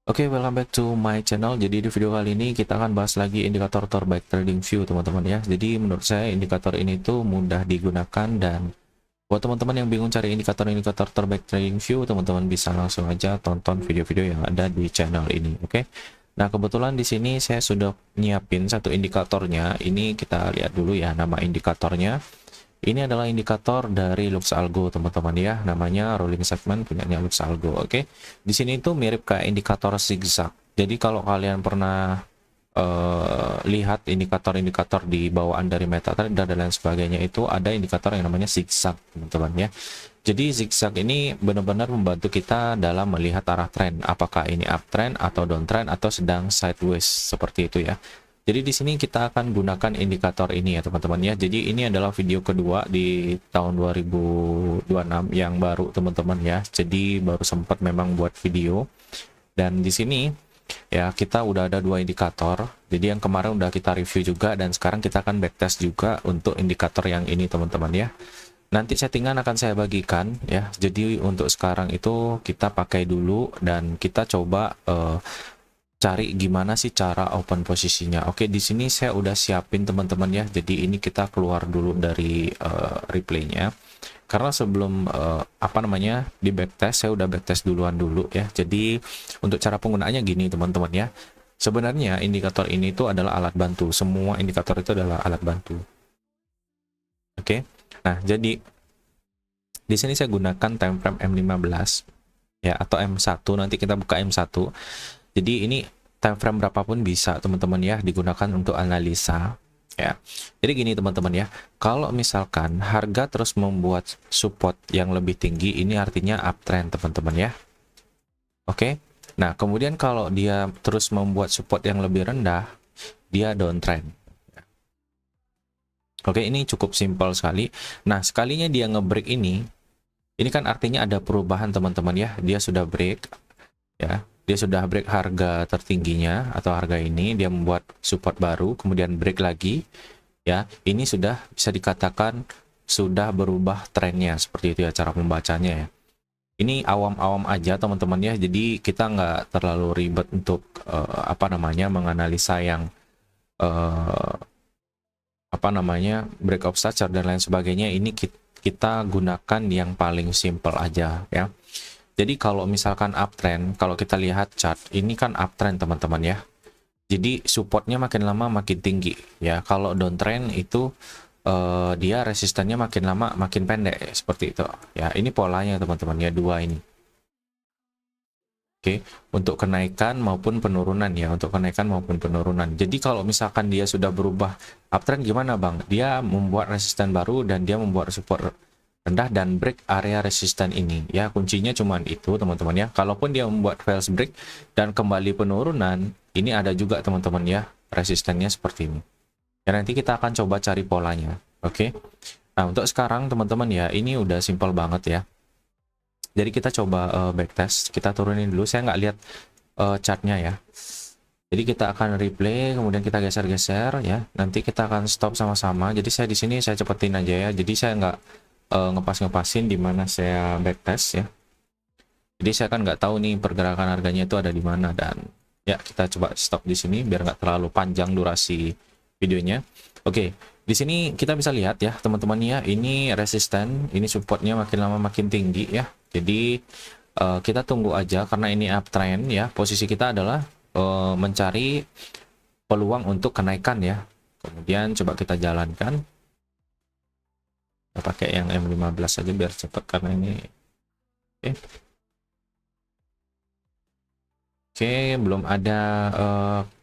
Oke, welcome back to my channel. Jadi di video kali ini kita akan bahas lagi indikator Torbaik Trading View, teman-teman ya. Jadi menurut saya indikator ini tuh mudah digunakan, dan buat teman-teman yang bingung cari indikator-indikator Torbaik Trading View, teman-teman bisa langsung aja tonton video-video yang ada di channel ini. Oke. Nah, kebetulan di sini saya sudah nyiapin satu indikatornya. Ini kita lihat dulu ya nama indikatornya. Ini adalah indikator dari LuxAlgo, teman-teman ya. Namanya rolling segment punyanya LuxAlgo. Oke. Di sini itu mirip kayak indikator zigzag. Jadi kalau kalian pernah lihat indikator-indikator di bawaan dari MetaTrader dan lain sebagainya, itu ada indikator yang namanya zigzag, teman-teman ya. Jadi zigzag ini benar-benar membantu kita dalam melihat arah tren, apakah ini uptrend atau downtrend atau sedang sideways seperti itu ya. Jadi di sini kita akan gunakan indikator ini ya, teman-teman ya. Jadi ini adalah video kedua di tahun 2026 yang baru, teman-teman ya. Jadi baru sempat memang buat video. Dan di sini ya kita udah ada dua indikator. Jadi yang kemarin udah kita review juga, dan sekarang kita akan backtest juga untuk indikator yang ini, teman-teman ya. Nanti settingan akan saya bagikan ya. Jadi untuk sekarang itu kita pakai dulu dan kita coba cari gimana sih cara open posisinya. Oke, di sini saya udah siapin, teman-teman ya. Jadi ini kita keluar dulu dari replaynya, karena sebelum apa namanya di backtest, saya udah backtest duluan dulu ya. Jadi untuk cara penggunaannya gini, teman-teman ya. Sebenarnya indikator ini itu adalah alat bantu. Semua indikator itu adalah alat bantu. Oke. Nah, jadi di sini saya gunakan time frame M15 ya, atau M1. Nanti kita buka M1. Jadi ini time frame berapapun bisa, teman-teman ya, digunakan untuk analisa ya. Jadi gini, teman-teman ya, kalau misalkan harga terus membuat support yang lebih tinggi, ini artinya uptrend, teman-teman ya. Oke. Nah, kemudian kalau dia terus membuat support yang lebih rendah, dia downtrend. Oke, ini cukup simpel sekali. Nah, sekalinya dia ngebreak ini kan artinya ada perubahan, teman-teman ya. Dia sudah break ya. Dia sudah break harga tertingginya atau harga ini, dia membuat support baru, kemudian break lagi ya. Ini sudah bisa dikatakan sudah berubah trennya, seperti itu ya cara membacanya ya. Ini awam-awam aja, teman-teman ya. Jadi kita nggak terlalu ribet untuk apa namanya menganalisa yang apa namanya break of structure dan lain sebagainya. Ini kita gunakan yang paling simple aja ya. Jadi kalau misalkan uptrend, kalau kita lihat chart, ini kan uptrend, teman-teman ya. Jadi supportnya makin lama makin tinggi ya. Kalau downtrend itu dia resistannya makin lama makin pendek ya, seperti itu ya. Ini polanya, teman-teman ya, dua ini. Oke, untuk kenaikan maupun penurunan ya, untuk kenaikan maupun penurunan. Jadi kalau misalkan dia sudah berubah uptrend, gimana bang? Dia membuat resisten baru dan dia membuat support rendah dan break area resisten ini ya. Kuncinya cuman itu, teman-teman ya. Kalaupun dia membuat fails break dan kembali penurunan, ini ada juga, teman-teman ya, resistennya seperti ini ya. Nanti kita akan coba cari polanya. Oke. Nah, untuk sekarang, teman-teman ya, ini udah simple banget ya. Jadi kita coba backtest. Kita turunin dulu, saya nggak lihat chartnya ya. Jadi kita akan replay, kemudian kita geser-geser ya. Nanti kita akan stop sama-sama. Jadi saya di sini saya cepetin aja ya. Jadi saya nggak ngepas-ngepasin di mana saya backtest ya. Jadi saya kan nggak tahu nih pergerakan harganya itu ada di mana, dan ya kita coba stop di sini biar nggak terlalu panjang durasi videonya. Oke, di sini kita bisa lihat ya, teman-teman ya, ini resisten, ini supportnya makin lama makin tinggi ya. Jadi kita tunggu aja karena ini uptrend ya. Posisi kita adalah mencari peluang untuk kenaikan ya. Kemudian coba kita jalankan. Kita pakai yang M15 saja biar cepat karena ini oke, belum ada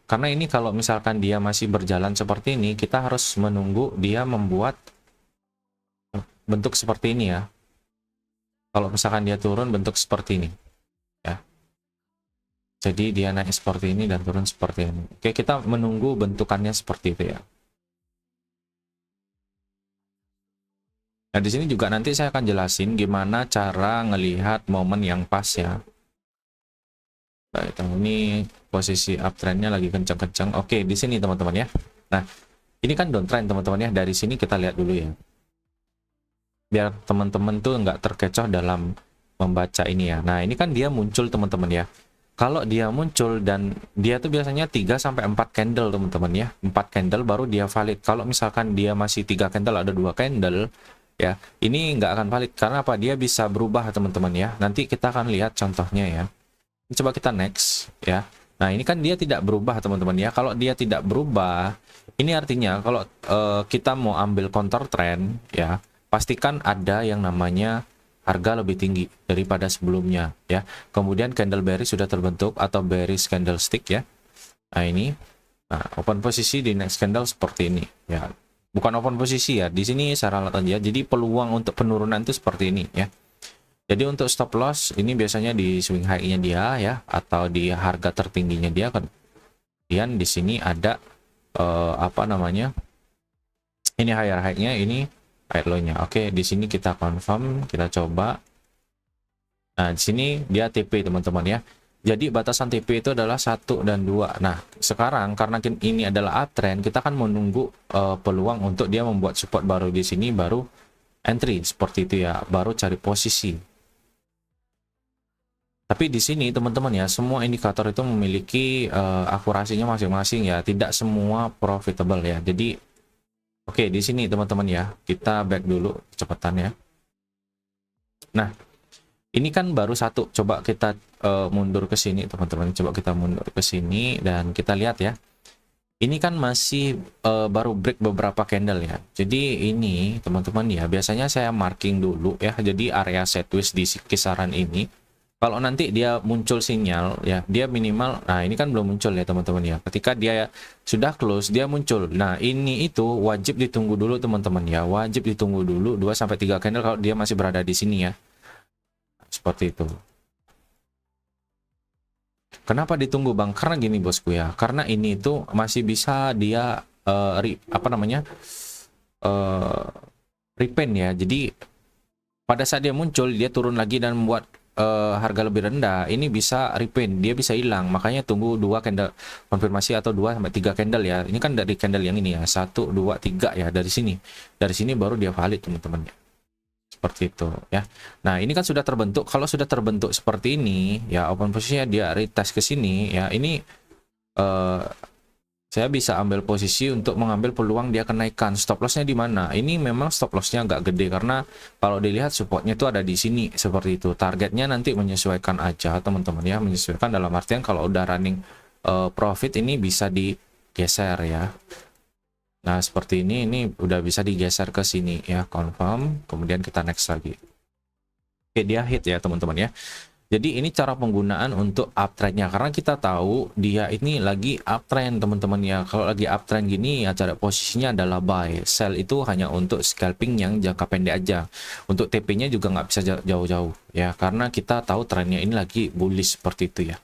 karena ini kalau misalkan dia masih berjalan seperti ini, kita harus menunggu dia membuat bentuk seperti ini ya. Kalau misalkan dia turun bentuk seperti ini ya. Jadi dia naik seperti ini dan turun seperti ini. Oke, kita menunggu bentukannya seperti itu ya. Nah, di sini juga nanti saya akan jelasin gimana cara ngelihat momen yang pas ya. Baik, ini posisi uptrendnya lagi kencang-kencang. Oke, di sini teman-teman ya. Nah, ini kan downtrend, teman-teman ya. Dari sini kita lihat dulu ya. Biar teman-teman tuh nggak terkecoh dalam membaca ini ya. Nah, ini kan dia muncul, teman-teman ya. kalau dia muncul dan dia tuh biasanya 3 sampai 4 candle teman-teman ya. 4 candle baru dia valid. Kalau misalkan dia masih 3 candle ada 2 candle ya, ini nggak akan valid karena apa? Dia bisa berubah teman-teman ya. Nanti kita akan lihat contohnya ya. Coba kita next ya. Nah, ini kan dia tidak berubah teman-teman ya. Kalau dia tidak berubah, ini artinya kalau kita mau ambil counter trend ya, pastikan ada yang namanya harga lebih tinggi daripada sebelumnya ya. Kemudian candle bearish sudah terbentuk atau bearish candlestick ya. Nah, ini open posisi di next candle seperti ini ya. Bukan open posisi ya. Di sini saya ralat aja. Jadi peluang untuk penurunan itu seperti ini ya. Jadi untuk stop loss ini biasanya di swing high-nya dia ya, atau di harga tertingginya dia kan. Kemudian di sini ada apa namanya? Ini higher high-nya, ini high low-nya. Oke, di sini kita confirm, kita coba. Nah, di sini dia TP teman-teman ya. Jadi batasan TP itu adalah 1 dan 2. Nah, sekarang karena ini adalah uptrend, kita kan menunggu peluang untuk dia membuat support baru di sini, baru entry seperti itu ya, baru cari posisi. Tapi di sini teman-teman ya, semua indikator itu memiliki akurasinya masing-masing ya, tidak semua profitable ya. Jadi oke, di sini teman-teman ya, kita back dulu kecepatan ya. Nah, ini kan baru satu. Coba kita mundur ke sini teman-teman. Coba kita mundur ke sini dan kita lihat ya. Ini kan masih baru break beberapa candle ya. Jadi ini teman-teman ya, biasanya saya marking dulu ya. Jadi area sideways di kisaran ini. Kalau nanti dia muncul sinyal ya, dia minimal, nah ini kan belum muncul ya teman-teman ya. Ketika dia sudah close, dia muncul. Nah, ini itu wajib ditunggu dulu teman-teman ya. Wajib ditunggu dulu 2 sampai 3 candle kalau dia masih berada di sini ya. Seperti itu. Kenapa ditunggu Bang? Karena gini bosku ya. Karena ini itu masih bisa dia apa namanya? Repaint ya. Jadi pada saat dia muncul, dia turun lagi dan membuat harga lebih rendah, ini bisa repaint, dia bisa hilang. Makanya tunggu 2 candle konfirmasi atau 2 sampai 3 candle ya. Ini kan dari candle yang ini ya, 1 2 3 ya, dari sini. Dari sini baru dia valid teman-teman ya. Seperti itu ya. Nah, ini kan sudah terbentuk. Kalau sudah terbentuk seperti ini ya, open posisinya dia retest ke sini ya. Ini saya bisa ambil posisi untuk mengambil peluang dia kenaikan. Stop lossnya di mana? Ini memang stop lossnya agak gede karena kalau dilihat supportnya itu ada di sini seperti itu. Targetnya nanti menyesuaikan aja teman-teman ya, menyesuaikan dalam artian kalau udah running profit ini bisa digeser ya. Nah, seperti ini udah bisa digeser ke sini ya, confirm. Kemudian kita next lagi. Oke, dia hit ya teman-teman ya. Jadi ini cara penggunaan untuk uptrendnya, karena kita tahu dia ini lagi uptrend teman-teman ya. Kalau lagi uptrend gini ya, cara posisinya adalah buy. Sell itu hanya untuk scalping yang jangka pendek aja. Untuk TP-nya juga nggak bisa jauh-jauh ya, karena kita tahu trennya ini lagi bullish seperti itu ya.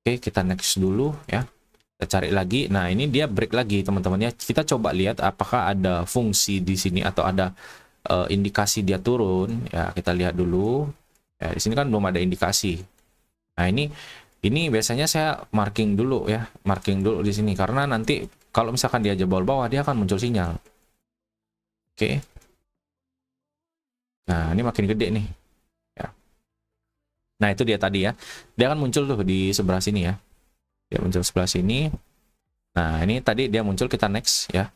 Oke, kita next dulu ya. Kita cari lagi. Nah, ini dia break lagi teman-teman ya. Kita coba lihat apakah ada fungsi di sini atau ada indikasi dia turun ya. Kita lihat dulu. Ya, di sini kan belum ada indikasi. Nah, ini biasanya saya marking dulu ya, marking dulu di sini karena nanti kalau misalkan dia jebol bawah dia akan muncul sinyal. Oke. Nah, ini makin gede nih. Ya. Nah, itu dia tadi ya. Dia akan muncul tuh di sebelah sini ya. Dia muncul sebelah sini. Nah, ini tadi dia muncul, kita next ya.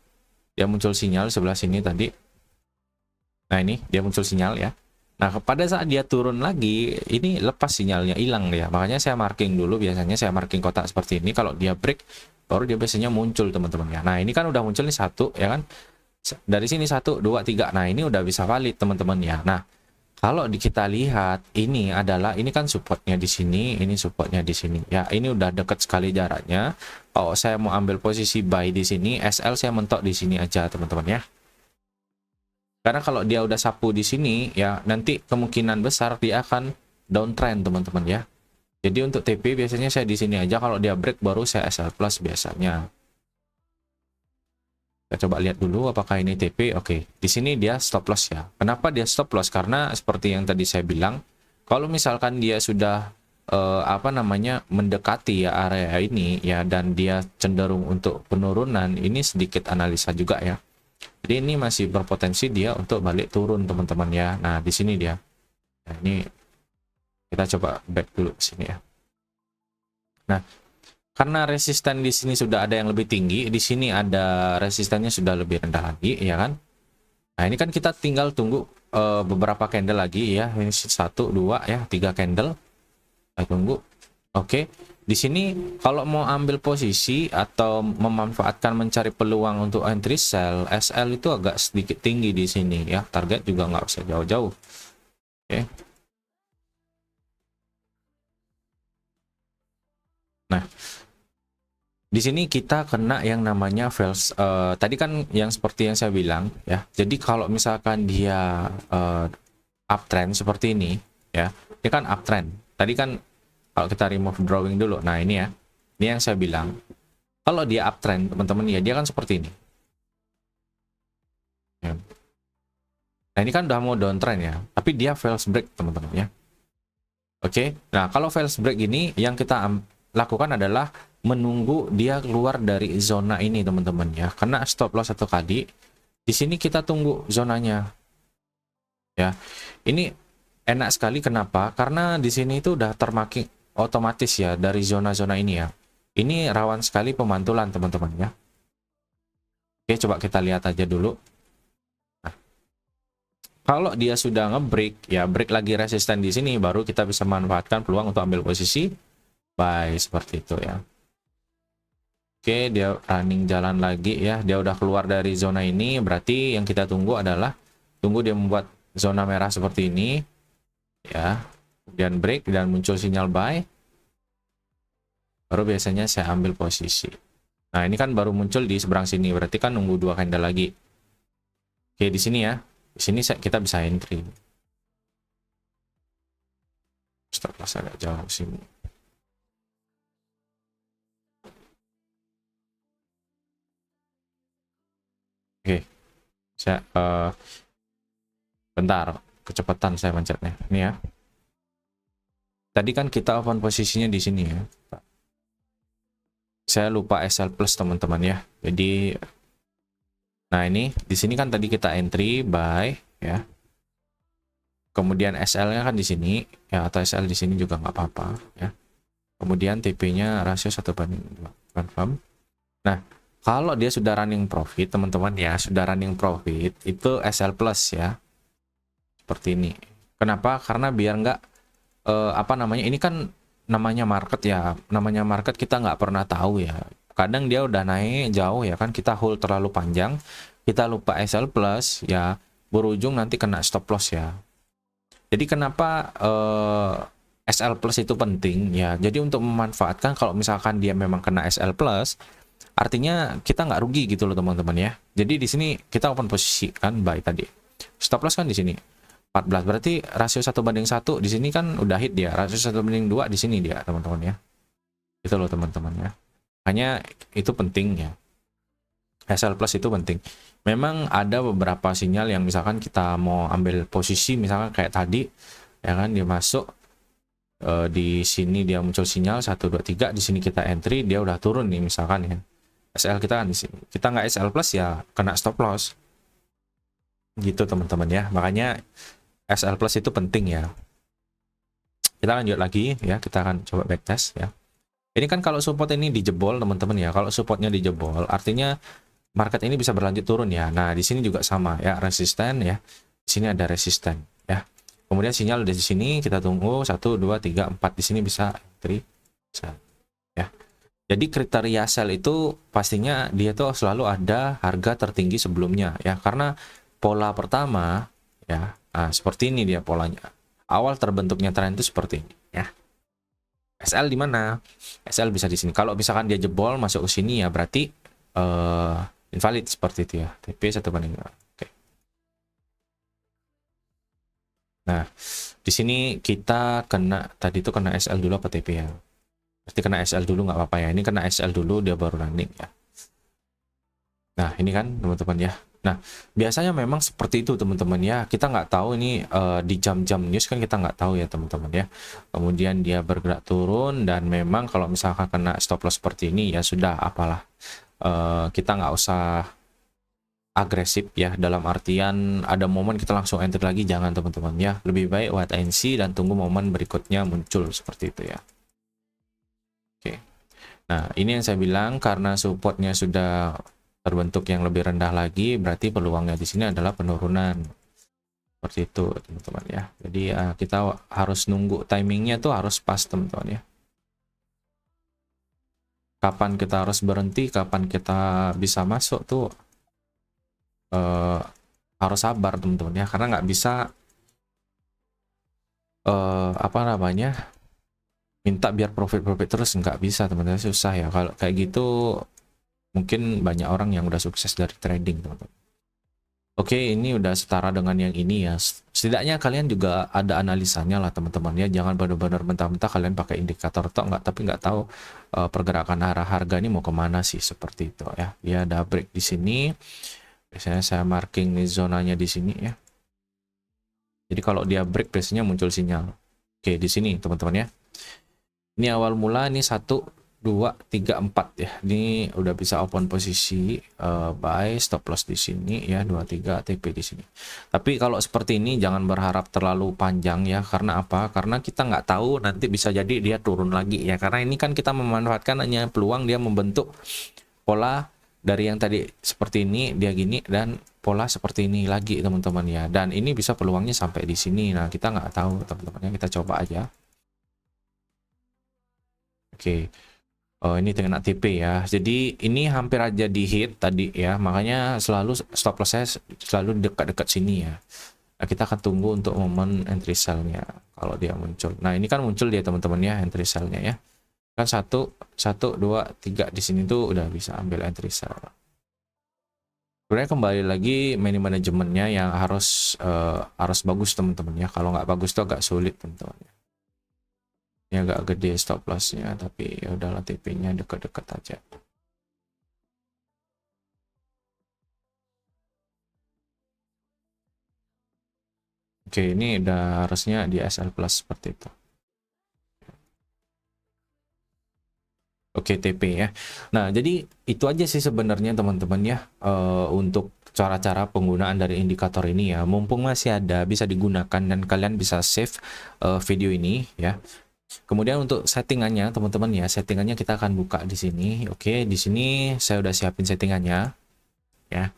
Dia muncul sinyal sebelah sini tadi. Nah, ini dia muncul sinyal ya. Nah, pada saat dia turun lagi, ini lepas sinyalnya, hilang ya. Makanya saya marking dulu, biasanya saya marking kotak seperti ini. Kalau dia break, baru dia biasanya muncul teman-teman ya. Nah, ini kan udah muncul nih 1 ya kan. Dari sini 1 2 3. Nah, ini udah bisa valid teman-teman ya. Nah, kalau kita lihat ini kan supportnya di sini, ini supportnya di sini. Ya, ini udah deket sekali jaraknya. Kalau saya mau ambil posisi buy di sini, SL saya mentok di sini aja teman-teman ya. Karena kalau dia udah sapu di sini ya, nanti kemungkinan besar dia akan downtrend teman-teman ya. Jadi untuk TP biasanya saya di sini aja, kalau dia break baru saya SL plus biasanya. Kita coba lihat dulu apakah ini TP. Oke, di sini dia stop loss ya. Kenapa dia stop loss? Karena seperti yang tadi saya bilang, kalau misalkan dia sudah apa namanya mendekati ya area ini ya, dan dia cenderung untuk penurunan, ini sedikit analisa juga ya. Jadi ini masih berpotensi dia untuk balik turun teman-teman ya. Nah, di sini dia. Nah, ini kita coba back dulu ke sini ya. Nah, karena resisten di sini sudah ada yang lebih tinggi, di sini ada resistennya sudah lebih rendah lagi, ya kan? Nah, ini kan kita tinggal tunggu beberapa candle lagi ya. Ini 1, 2 ya, 3 candle. Kita tunggu. Oke. Di sini kalau mau ambil posisi atau memanfaatkan mencari peluang untuk entry sell, SL itu agak sedikit tinggi di sini ya. Target juga nggak usah jauh-jauh. Oke. Nah, di sini kita kena yang namanya fails. Tadi kan yang seperti yang saya bilang ya. Jadi kalau misalkan dia uptrend seperti ini ya, ini kan uptrend. Tadi kan kalau kita remove drawing dulu, nah ini ya, ini yang saya bilang, kalau dia uptrend teman-teman ya, dia kan seperti ini ya. Nah ini kan udah mau downtrend ya, tapi dia fails break teman-teman ya. Oke, nah kalau fails break ini yang kita lakukan adalah menunggu dia keluar dari zona ini teman-teman ya, karena stop loss 1 kali. Di sini kita tunggu zonanya ya. Ini enak sekali, kenapa? Karena di sini itu udah termaking otomatis ya dari zona-zona ini ya. Ini rawan sekali pemantulan teman-teman ya. Oke, coba kita lihat aja dulu. Nah, kalau dia sudah nge-break ya, break lagi resisten di sini, baru kita bisa manfaatkan peluang untuk ambil posisi buy seperti itu ya. Oke, dia running jalan lagi ya. Dia udah keluar dari zona ini, berarti yang kita tunggu adalah tunggu dia membuat zona merah seperti ini ya. Kemudian break dan muncul sinyal buy, baru biasanya saya ambil posisi. Nah ini kan baru muncul di seberang sini, berarti kan nunggu 2 candle lagi. Oke, di sini ya, di sini kita bisa entry. Stop loss agak jauh sini. Oke, saya bentar, kecepatan saya mencetnya. Ini ya. Tadi kan kita open posisinya di sini ya. Saya lupa SL plus teman-teman ya. Jadi nah ini di sini kan tadi kita entry buy ya. Kemudian SL-nya kan di sini ya, atau SL di sini juga nggak apa-apa ya. Kemudian TP-nya rasio 1/2 confirm. Nah, kalau dia sudah running profit teman-teman ya, sudah running profit itu SL plus ya. Seperti ini. Kenapa? Karena biar nggak apa namanya, ini kan namanya market ya, namanya market kita nggak pernah tahu ya. Kadang dia udah naik jauh ya kan, kita hold terlalu panjang, kita lupa SL plus ya, berujung nanti kena stop loss ya. Jadi kenapa SL plus itu penting ya, jadi untuk memanfaatkan kalau misalkan dia memang kena SL plus, artinya kita nggak rugi gitu loh teman-teman ya. Jadi di sini kita open posisi kan buy tadi, stop loss kan di sini 14, berarti rasio 1/1 di sini kan udah hit dia, rasio 1/2 di sini dia teman-teman ya. Itu loh teman-teman ya. Hanya itu penting ya. SL plus itu penting. Memang ada beberapa sinyal yang misalkan kita mau ambil posisi, misalkan kayak tadi ya kan, dia masuk di sini dia muncul sinyal 1 2 3, di sini kita entry, dia udah turun nih misalkan ya. SL kita kan di sini. Kita nggak SL plus ya kena stop loss. Gitu teman-teman ya. Makanya SL plus itu penting ya. Kita lanjut lagi ya, kita akan coba backtest ya. Ini kan kalau support ini dijebol teman-teman ya, kalau supportnya dijebol artinya market ini bisa berlanjut turun ya. Nah di sini juga sama ya, resisten ya, di sini ada resisten ya. Kemudian sinyal di sini kita tunggu 1 2 3 4, di sini bisa entry sell ya. Jadi kriteria sell itu pastinya dia tuh selalu ada harga tertinggi sebelumnya ya, karena pola pertama ya, nah, seperti ini dia polanya. Awal terbentuknya tren itu seperti ini ya. SL di mana? SL bisa di sini. Kalau misalkan dia jebol masuk ke sini ya berarti invalid seperti itu ya. TP 1/2. Oke. Nah, di sini kita kena tadi itu kena SL dulu apa TP ya? Berarti kena SL dulu nggak apa-apa ya. Ini kena SL dulu dia baru running ya. Nah, ini kan teman-teman ya. Nah, biasanya memang seperti itu teman-teman ya. Kita nggak tahu ini di jam-jam news kan kita nggak tahu ya teman-teman ya. Kemudian dia bergerak turun dan memang kalau misalkan kena stop loss seperti ini ya sudah apalah. Kita nggak usah agresif ya, dalam artian ada momen kita langsung enter lagi, jangan teman-teman ya. Lebih baik wait and see dan tunggu momen berikutnya muncul seperti itu ya. Oke. Nah, ini yang saya bilang karena supportnya sudah terbentuk yang lebih rendah lagi, berarti peluangnya di sini adalah penurunan. Seperti itu, teman-teman ya. Jadi kita harus nunggu timingnya tuh harus pas, teman-teman ya. Kapan kita harus berhenti, kapan kita bisa masuk tuh harus sabar, teman-teman ya. Karena nggak bisa apa namanya, minta biar profit terus, nggak bisa, teman-teman, susah ya. Kalau kayak gitu mungkin banyak orang yang udah sukses dari trading, teman-teman. Oke, ini udah setara dengan yang ini ya. Setidaknya kalian juga ada analisanya lah, teman-teman ya. Jangan benar-benar mentah-mentah kalian pakai indikator tok nggak, tapi nggak tahu pergerakan arah harga ini mau kemana sih, seperti itu ya. Dia ada break di sini. Biasanya saya marking nih zonanya di sini ya. Jadi kalau dia break biasanya muncul sinyal. Oke, di sini teman-teman ya. Ini awal mula, ini 1 2 3 4 ya. Ini udah bisa open posisi buy, stop loss di sini ya, 23 TP di sini. Tapi kalau seperti ini jangan berharap terlalu panjang ya. Karena apa? Karena kita nggak tahu nanti bisa jadi dia turun lagi ya. Karena ini kan kita memanfaatkan hanya peluang dia membentuk pola dari yang tadi seperti ini, dia gini, dan pola seperti ini lagi, teman-teman ya. Dan ini bisa peluangnya sampai di sini. Nah, kita nggak tahu, teman-teman ya. Kita coba aja. Oke. Oh, ini dengan ATP ya. Jadi ini hampir aja di hit tadi ya. Makanya selalu stop loss saya selalu dekat-dekat sini ya. Nah, kita akan tunggu untuk momen entry sell-nya kalau dia muncul. Nah, ini kan muncul dia, teman-teman ya, entry sell-nya ya. Kan 1 2 3 di sini tuh udah bisa ambil entry sell. Sebenarnya kembali lagi manajemennya yang harus bagus, teman-teman ya. Kalau nggak bagus tuh agak sulit, teman-teman ya. Ini agak gede stop loss-nya, tapi ya udahlah, TP-nya dekat-dekat aja. Oke, ini udah harusnya di SL plus seperti itu. Oke, TP ya. Nah, jadi itu aja sih sebenarnya, teman-teman ya, untuk cara-cara penggunaan dari indikator ini ya. Mumpung masih ada, bisa digunakan dan kalian bisa save video ini ya. Kemudian untuk settingannya, teman-teman ya, settingannya kita akan buka di sini. Oke, di sini saya udah siapin settingannya ya.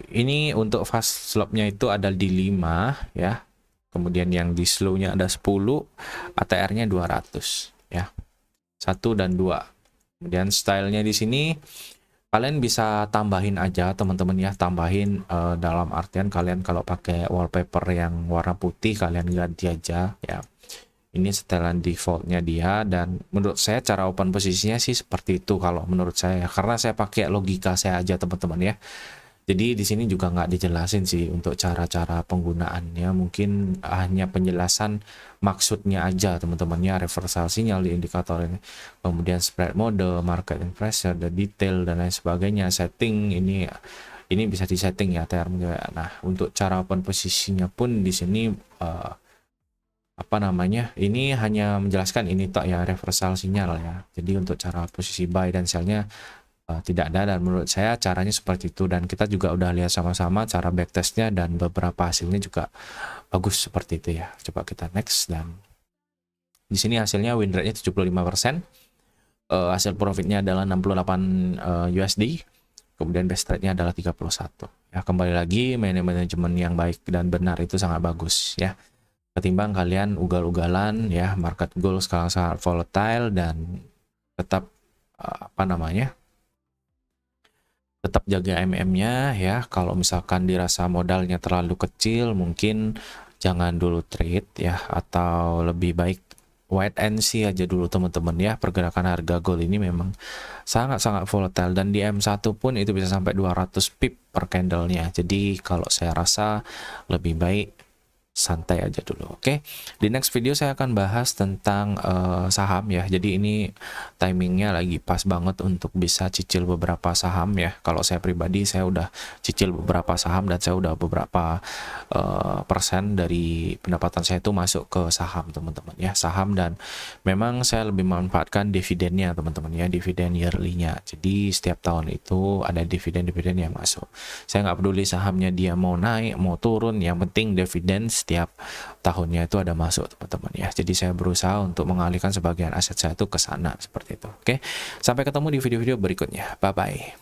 Ini untuk fast slopnya itu ada di 5 ya. Kemudian yang di slow-nya ada 10, ATR-nya 200 ya. 1 dan 2. Kemudian stylenya di sini kalian bisa tambahin aja, teman-teman ya, tambahin dalam artian kalian kalau pakai wallpaper yang warna putih kalian ganti aja ya. Ini setelan defaultnya dia, dan menurut saya cara open posisinya sih seperti itu kalau menurut saya, karena saya pakai logika saya aja, teman-teman ya. Jadi di sini juga nggak dijelasin sih untuk cara-cara penggunaannya, mungkin hanya penjelasan maksudnya aja, teman-teman ya. Reversal sinyal di indikator ini, kemudian spread mode, market and pressure, the detail dan lain sebagainya, setting ini bisa disetting ya TR. Nah, untuk cara open posisinya pun di sini apa namanya, ini hanya menjelaskan ini tak ya, reversal sinyal ya. Jadi untuk cara posisi buy dan sell-nya tidak ada, dan menurut saya caranya seperti itu, dan kita juga udah lihat sama-sama cara backtestnya dan beberapa hasilnya juga bagus seperti itu ya. Coba kita next, dan di sini hasilnya win rate-nya 75%, hasil profitnya adalah 68 USD, kemudian best rate-nya adalah 31 ya. Kembali lagi manajemen yang baik dan benar itu sangat bagus ya, ketimbang kalian ugal-ugalan ya. Market goal sekarang sangat volatile, dan tetap apa namanya, tetap jaga MM-nya ya. Kalau misalkan dirasa modalnya terlalu kecil, mungkin jangan dulu trade ya, atau lebih baik wait and see aja dulu, teman-teman ya. Pergerakan harga gold ini memang sangat-sangat volatile, dan di M1 pun itu bisa sampai 200 pip per candlenya. Jadi kalau saya rasa lebih baik santai aja dulu. Oke, di next video saya akan bahas tentang saham ya. Jadi ini timingnya lagi pas banget untuk bisa cicil beberapa saham ya. Kalau saya pribadi, saya udah cicil beberapa saham, dan saya udah beberapa persen dari pendapatan saya itu masuk ke saham, teman-teman ya, saham. Dan memang saya lebih memanfaatkan dividennya, teman-teman ya, dividen yearly-nya. Jadi setiap tahun itu ada dividen yang masuk. Saya nggak peduli sahamnya dia mau naik mau turun, yang penting dividends setiap tahunnya itu ada masuk teman-teman ya. Jadi saya berusaha untuk mengalihkan sebagian aset saya itu ke sana seperti itu. Oke, sampai ketemu di video-video berikutnya. Bye bye.